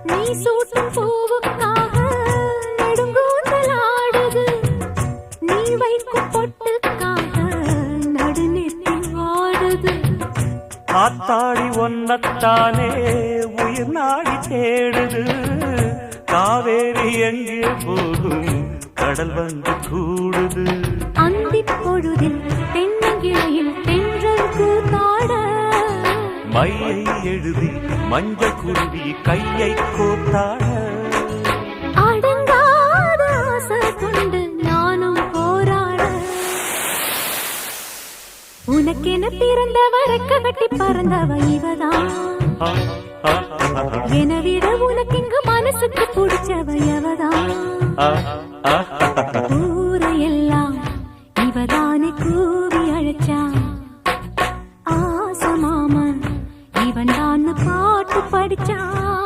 நீ சூட்டும் பூவுக்காக நெடுங்கூந்தலாடுது, நீ வைக்கும் பொட்டுக்காக நடுநெத்தி ஆடுது. ஆத்தாடி ஒன்னத்தானே உயிர் நாடி தேடுது, காவேரி எங்கே போகும் கடல் வந்து கூடுது. அந்திப் பொழுதில் தென்னங்கிளையில் தென்றல் கூத்தாட, மையை எழுதி மஞ்சள் குருவி கையை கோத்தாட. அடங்காத ஆசை கொண்டு நானும் போராட, உனக்கென பிறந்தவ ரெக்க கட்டி பறந்தவ இவதான், என விட உனக்கு இங்கு மனசுக்கு பிடிச்சவ எவதான்.